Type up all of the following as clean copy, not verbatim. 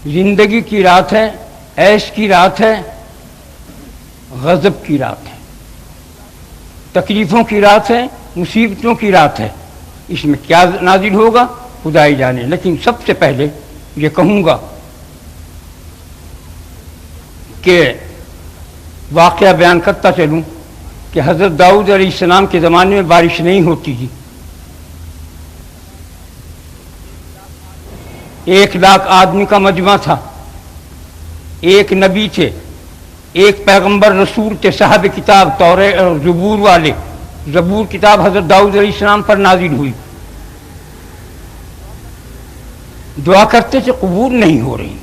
زندگی کی رات ہے، عیش کی رات ہے، غضب کی رات ہے، تکلیفوں کی رات ہے، مصیبتوں کی رات ہے۔ اس میں کیا نازل ہوگا خدا ہی جانے، لیکن سب سے پہلے یہ کہوں گا کہ واقعہ بیان کرتا چلوں کہ حضرت داؤد علیہ السلام کے زمانے میں بارش نہیں ہوتی تھی۔ 1,00,000 آدمی کا مجمع تھا، ایک نبی تھے، ایک پیغمبر رسول تھے، صاحب کتاب تورات اور زبور والے۔ زبور کتاب حضرت داؤد علیہ السلام پر نازل ہوئی۔ دعا کرتے تھے، قبول نہیں ہو رہی۔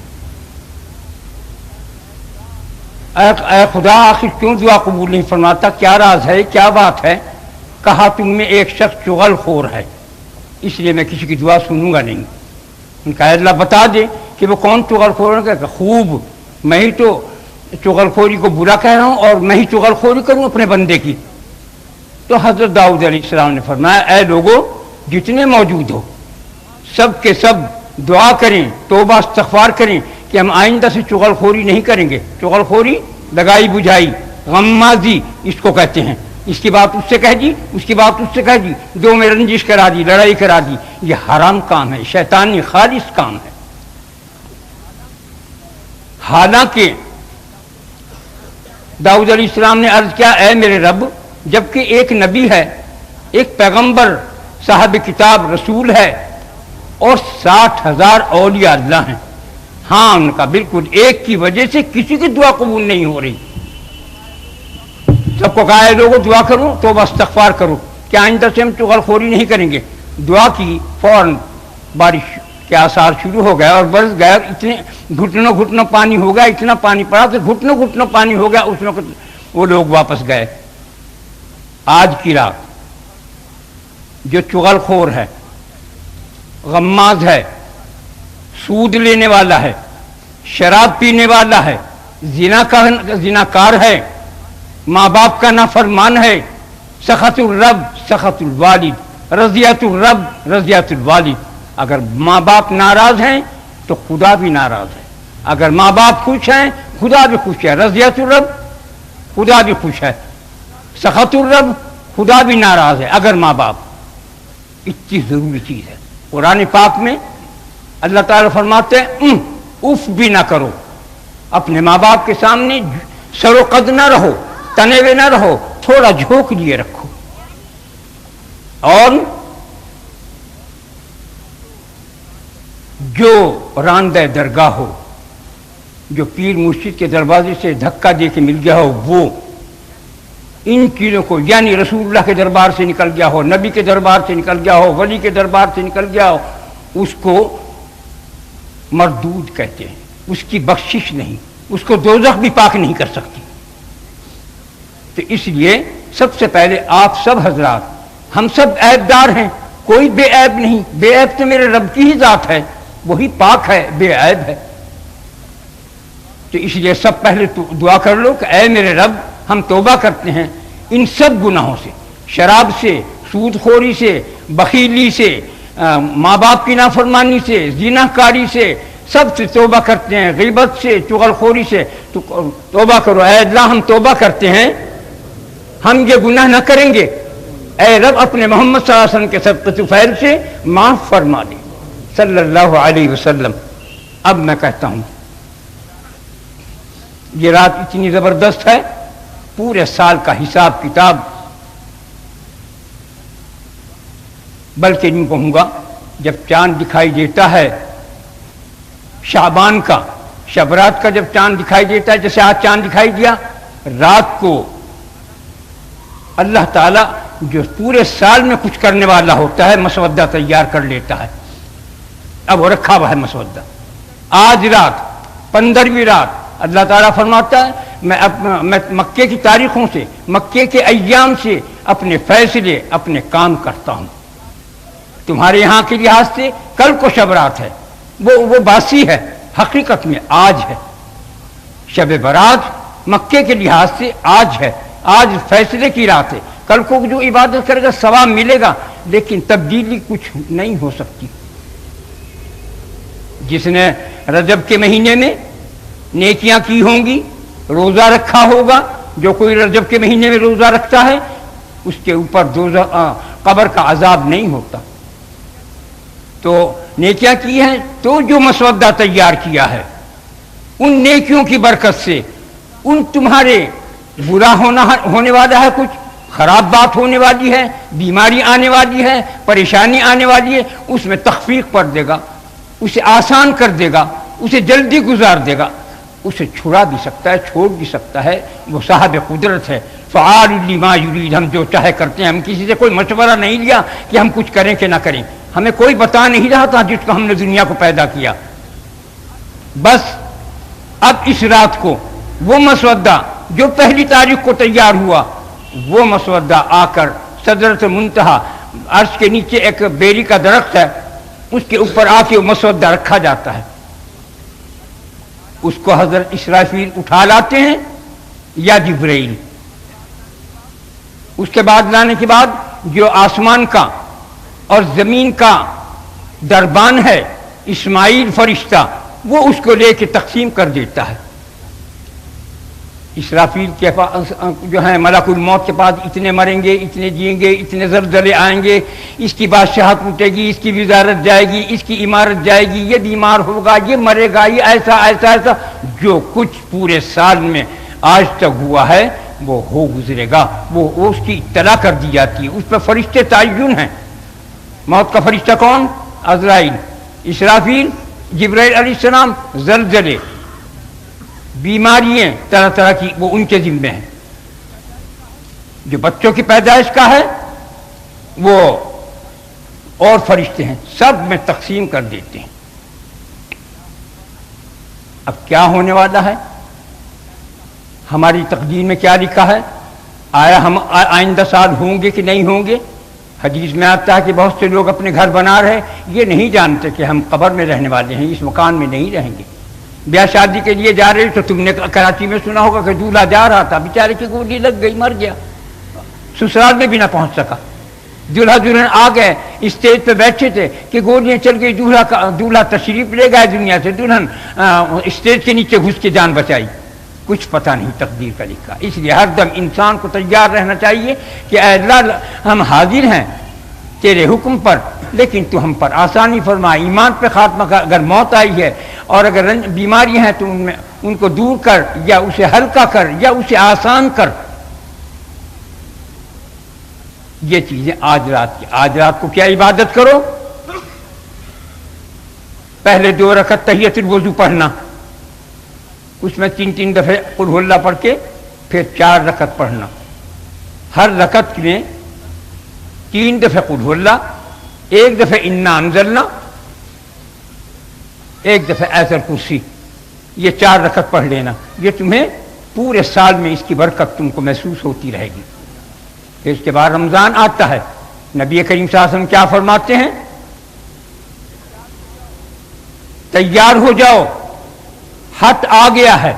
اے خدا، آخر کیوں دعا قبول نہیں فرماتا؟ کیا راز ہے، کیا بات ہے؟ کہا تم میں ایک شخص چغل خور ہے، اس لیے میں کسی کی دعا سنوں گا نہیں۔ ان کا اللہ بتا دے کہ وہ کون چغل خور ہے۔ کہ خوب، میں ہی تو چغل خوری کو برا کہہ رہا ہوں اور میں ہی چغل خوری کروں اپنے بندے کی۔ تو حضرت داؤد علیہ السلام نے فرمایا، اے لوگو جتنے موجود ہو سب کے سب دعا کریں، توبہ استغفار کریں کہ ہم آئندہ سے چغل خوری نہیں کریں گے۔ چغل خوری لگائی بجھائی، غمازی اس کو کہتے ہیں۔ اس کی بات اس سے کہہ دی، اس کی بات اس سے کہہ دی، دو میں رنجش کرا دی، لڑائی کرا دی۔ یہ حرام کام ہے، شیطانی خالص کام ہے۔ حالانکہ داؤد علیہ السلام نے عرض کیا، اے میرے رب، جبکہ ایک نبی ہے، ایک پیغمبر، صاحب کتاب رسول ہے، اور 60,000 اولیاء اللہ ہیں۔ ہاں، ان کا بالکل ایک کی وجہ سے کسی کی دعا قبول نہیں ہو رہی۔ سب کو کہا ہے لوگوں دعا کرو، توبہ استغفار کرو کہ آئندہ سے ہم چغل خوری نہیں کریں گے۔ دعا کی، فوراً بارش کے آثار شروع ہو گئے اور برس گئے، اتنے گھٹنوں گھٹنوں پانی ہو گیا، اتنا پانی پڑا کہ گھٹنوں گھٹنوں پانی ہو گیا۔ اس وقت وہ لوگ واپس گئے۔ آج کی رات جو چغل خور ہے، غماز ہے، سود لینے والا ہے، شراب پینے والا ہے، زناکار ہے، ماں باپ کا نافرمان ہے، سخط الرب سخط الوالد، رضیت الرب رضیت الوالد۔ اگر ماں باپ ناراض ہیں تو خدا بھی ناراض ہے، اگر ماں باپ خوش ہیں خدا بھی خوش ہے۔ رضیت الرب، خدا بھی خوش ہے، سخط الرب، خدا بھی ناراض ہے اگر ماں باپ۔ اتنی ضروری چیز ہے۔ قرآن پاک میں اللہ تعالیٰ فرماتے ہیں اف بھی نہ کرو، اپنے ماں باپ کے سامنے سر و قد نہ رہو، تنے ہوئے نہ رہو، تھوڑا جھوک لیے رکھو۔ اور جو راندہ درگاہ ہو، جو پیر مرشد کے دروازے سے دھکا دے کے مل گیا ہو، وہ ان چیزوں کو، یعنی رسول اللہ کے دربار سے نکل گیا ہو، نبی کے دربار سے نکل گیا ہو، ولی کے دربار سے نکل گیا ہو، اس کو مردود کہتے ہیں، اس کی بخشش نہیں، اس کو دوزخ بھی پاک نہیں کر سکتی۔ تو اس لیے سب سے پہلے آپ سب حضرات، ہم سب عیب دار ہیں، کوئی بے عیب نہیں، بے عیب تو میرے رب کی ہی ذات ہے، وہی پاک ہے، بے عیب ہے۔ تو اس لیے سب پہلے تو دعا کر لو کہ اے میرے رب، ہم توبہ کرتے ہیں ان سب گناہوں سے، شراب سے، سود خوری سے، بخیلی سے، ماں باپ کی نافرمانی سے، زنا کاری سے، سب سے توبہ کرتے ہیں، غیبت سے، چغل خوری سے۔ تو توبہ کرو، اے اللہ ہم توبہ کرتے ہیں، ہم یہ گناہ نہ کریں گے، اے رب اپنے محمد صلی اللہ علیہ وسلم کے صدقۃ فیض سے معاف فرما دے، صلی اللہ علیہ وسلم۔ اب میں کہتا ہوں یہ رات اتنی زبردست ہے، پورے سال کا حساب کتاب، بلکہ نہیں کہوں گا، جب چاند دکھائی دیتا ہے شعبان کا، شب رات کا جب چاند دکھائی دیتا ہے، جیسے آج چاند دکھائی دیا، رات کو اللہ تعالیٰ جو پورے سال میں کچھ کرنے والا ہوتا ہے مسودہ تیار کر لیتا ہے۔ اب وہ رکھا ہوا ہے مسودہ۔ آج رات 15ویں رات اللہ تعالیٰ فرماتا ہے میں مکے کی تاریخوں سے، مکے کے ایام سے اپنے فیصلے، اپنے کام کرتا ہوں۔ تمہارے یہاں کے لحاظ سے کل کو شب رات ہے، وہ باسی ہے، حقیقت میں آج ہے۔ شب برات مکے کے لحاظ سے آج ہے، آج فیصلے کی رات ہے۔ کل کو جو عبادت کرے گا ثواب ملے گا، لیکن تبدیلی کچھ نہیں ہو سکتی۔ جس نے رجب کے مہینے میں نیکیاں کی ہوں گی، روزہ رکھا ہوگا. جو کوئی رجب کے مہینے میں روزہ رکھتا ہے اس کے اوپر قبر کا عذاب نہیں ہوتا. تو نیکیاں کی ہیں تو جو مسودہ تیار کیا ہے ان نیکیوں کی برکت سے ان تمہارے برا ہونے والا ہے، کچھ خراب بات ہونے والی ہے، بیماری آنے والی ہے، پریشانی آنے والی ہے، اس میں تخفیف کر دے گا، اسے آسان کر دے گا، اسے جلدی گزار دے گا. اسے چھڑا بھی سکتا ہے، چھوڑ بھی سکتا ہے. وہ صاحب قدرت ہے. فعال لما یرید، ہم جو چاہے کرتے ہیں. ہم کسی سے کوئی مشورہ نہیں لیا کہ ہم کچھ کریں کہ نہ کریں. ہمیں کوئی بتا نہیں رہا تھا جس کو ہم نے دنیا کو پیدا کیا. بس اب اس رات کو وہ مسودہ جو پہلی تاریخ کو تیار ہوا، وہ مسودہ آ کر سدرۃ المنتہا، عرش کے نیچے ایک بیری کا درخت ہے، اس کے اوپر آ کے وہ مسودہ رکھا جاتا ہے. اس کو حضرت اسرافیل اٹھا لاتے ہیں یا جبرائیل. اس کے بعد لانے کے بعد جو آسمان کا اور زمین کا دربان ہے اسماعیل فرشتہ، وہ اس کو لے کے تقسیم کر دیتا ہے. اسرافیل کے پاس جو ہیں ملک الموت کے پاس اتنے مریں گے، اتنے جئیں گے، اتنے زلزلے آئیں گے، اس کی بادشاہت ٹوٹے گی، اس کی وزارت جائے گی، اس کی عمارت جائے گی، یہ بیمار ہوگا، یہ مرے گا، یہ ایسا ایسا ایسا جو کچھ پورے سال میں آج تک ہوا ہے وہ ہو گزرے گا. وہ اس کی اطلاع کر دی جاتی ہے. اس پہ فرشتے تعین ہیں. موت کا فرشتہ کون؟ عزرائیل، اسرافیل، جبرائیل علیہ السلام. زلزلے، بیماریاں طرح طرح کی وہ ان کے ذمے ہیں. جو بچوں کی پیدائش کا ہے وہ اور فرشتے ہیں، سب میں تقسیم کر دیتے ہیں. اب کیا ہونے والا ہے؟ ہماری تقدیر میں کیا لکھا ہے؟ آیا ہم آئندہ سال ہوں گے کہ نہیں ہوں گے؟ حدیث میں آتا ہے کہ بہت سے لوگ اپنے گھر بنا رہے، یہ نہیں جانتے کہ ہم قبر میں رہنے والے ہیں، اس مکان میں نہیں رہیں گے. بیاہ شادی کے لیے جا رہے تو تم نے کراچی میں سنا ہوگا کہ دولہا جا رہا تھا، بیچارے کی گولی لگ گئی، مر گیا، سسرال میں بھی نہ پہنچ سکا. دولہا دلہن آ گئے، اسٹیج پہ بیٹھے تھے کہ گولیاں چل گئی، دولہا تشریف لے گئے دنیا سے، دلہن اسٹیج کے نیچے گھس کے جان بچائی. کچھ پتہ نہیں تقدیر کا لکھا. اس لیے ہر دم انسان کو تیار رہنا چاہیے کہ اے اللہ ہم حاضر ہیں تیرے حکم پر، لیکن تو ہم پر آسانی فرما. ایمان پہ خاتمہ کا اگر موت آئی ہے اور اگر بیماریاں ہیں تو ان کو دور کر، یا اسے ہلکا کر، یا اسے آسان کر. یہ چیزیں آج رات کی. آج رات کو کیا عبادت کرو؟ پہلے 2 رکعت تحیۃ الوضو پڑھنا، اس میں 3 دفعہ قل ہو اللہ پڑھ کے پھر 4 رکعت پڑھنا. ہر رکعت میں 3 دفعہ قل ہو اللہ، 1 دفعہ انا انزلنا، 1 دفعہ آیت الکرسی. یہ 4 رکعت پڑھ لینا. یہ تمہیں پورے سال میں اس کی برکت تم کو محسوس ہوتی رہے گی. پھر اس کے بعد رمضان آتا ہے. نبی کریم صلی اللہ علیہ وسلم کیا فرماتے ہیں؟ تیار ہو جاؤ، حت آ گیا ہے،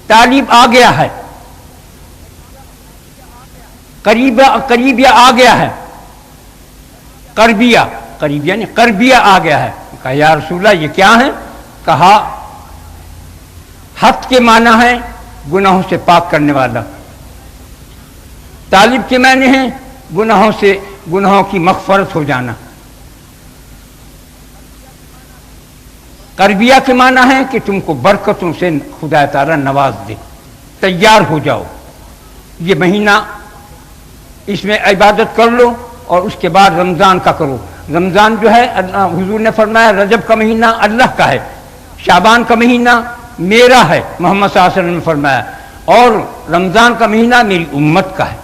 طالب آ گیا ہے، قریبیہ آ گیا ہے. قریبیہ نہیں، قربیہ آ گیا ہے. کہا یا رسول اللہ یہ کیا ہے؟ کہا حت کے معنی ہے گناہوں سے پاک کرنے والا، طالب کے معنی ہیں گناہوں کی مغفرت ہو جانا. قربیہ کے معنی ہے کہ تم کو برکتوں سے خدا تعالیٰ نواز دے. تیار ہو جاؤ، یہ مہینہ اس میں عبادت کر لو. اور اس کے بعد رمضان کا کرو. رمضان جو ہے حضور نے فرمایا رجب کا مہینہ اللہ کا ہے، شعبان کا مہینہ میرا ہے، محمد صلی اللہ علیہ وسلم نے فرمایا، اور رمضان کا مہینہ میری امت کا ہے.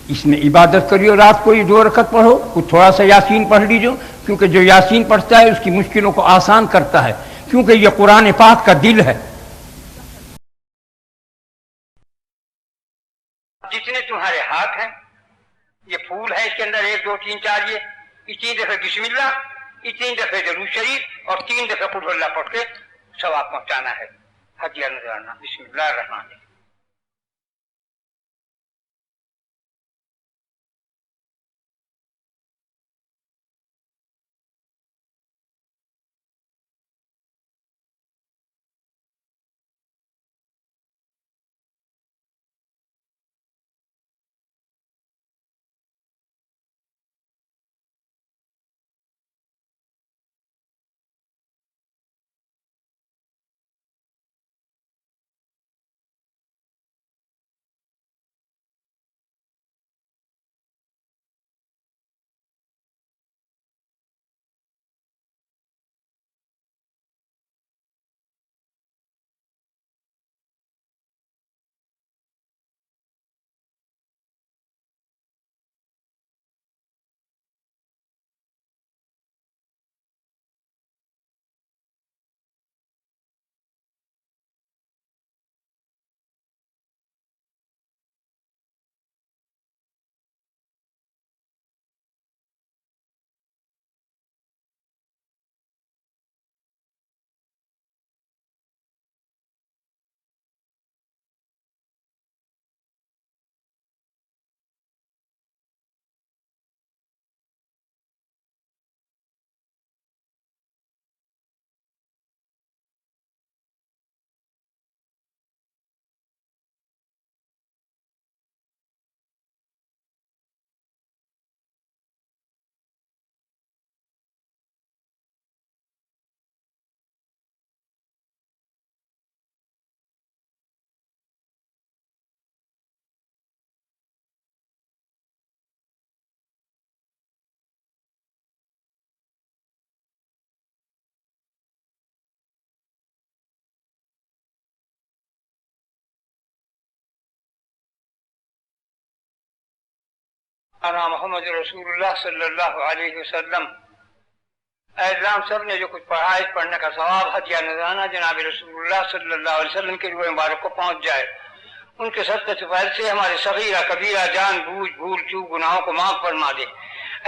اس میں عبادت کریو. رات کو یہ 2 رکعت پڑھو، کچھ تھوڑا سا یاسین پڑھ لیجو، کیونکہ جو یاسین پڑھتا ہے اس کی مشکلوں کو آسان کرتا ہے، کیونکہ یہ قرآن پاک کا دل ہے. جتنے تمہارے ہاتھ ہیں یہ پھول ہے، اس کے اندر 1 2 3 4 یہ 3 دفعہ بسم اللہ، 3 دفعہ درود شریف اور 3 دفعہ قل اللہ پڑھ کے ثواب پہنچانا ہے. ہدیہ نذرانہ. بسم اللہ الرحمن الرحیم. انا محمد رسول اللہ صلی اللہ علیہ وسلم، اے اللہ ہم سب نے جو کچھ پڑھا اس پڑھنے کا ثواب ہدیہ نذرانہ جناب رسول اللہ صلی اللہ علیہ وسلم کے روح مبارک کو پہنچ جائے، ان کے صدقے سے فضل سے ہمارے صغیرہ کبیرہ جان بوجھ بھول چوک گناہوں کو معاف فرما دے۔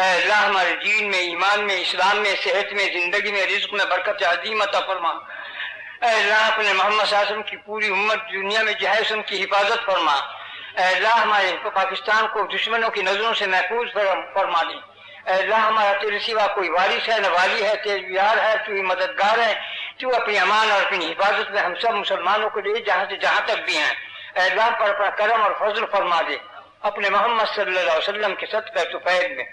اے اللہ ہمارے دین میں، ایمان میں، اسلام میں، صحت میں، زندگی میں، رزق میں برکت عظیم عطا فرما۔ اے اللہ اپنے محمد صلی اللہ علیہ وسلم کی پوری امت دنیا میں جو ہے ان کی حفاظت فرما۔ اے اللہ ہمارے پاکستان کو دشمنوں کی نظروں سے محفوظ فرما دے۔ اے اللہ ہمارا تیرے سوا کوئی وارث ہے نہ والی ہے، تیرے یار ہے، تو ہی مددگار ہے، تو اپنی امان اور اپنی حفاظت میں ہم سب مسلمانوں کو لے جہاں سے جہاں تک بھی ہیں۔ اے اللہ پر اپنا کرم اور فضل فرما دے اپنے محمد صلی اللہ علیہ وسلم کے صدقہ طفیل میں۔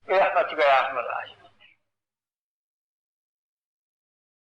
برحمتک یا ارحم الراحمین۔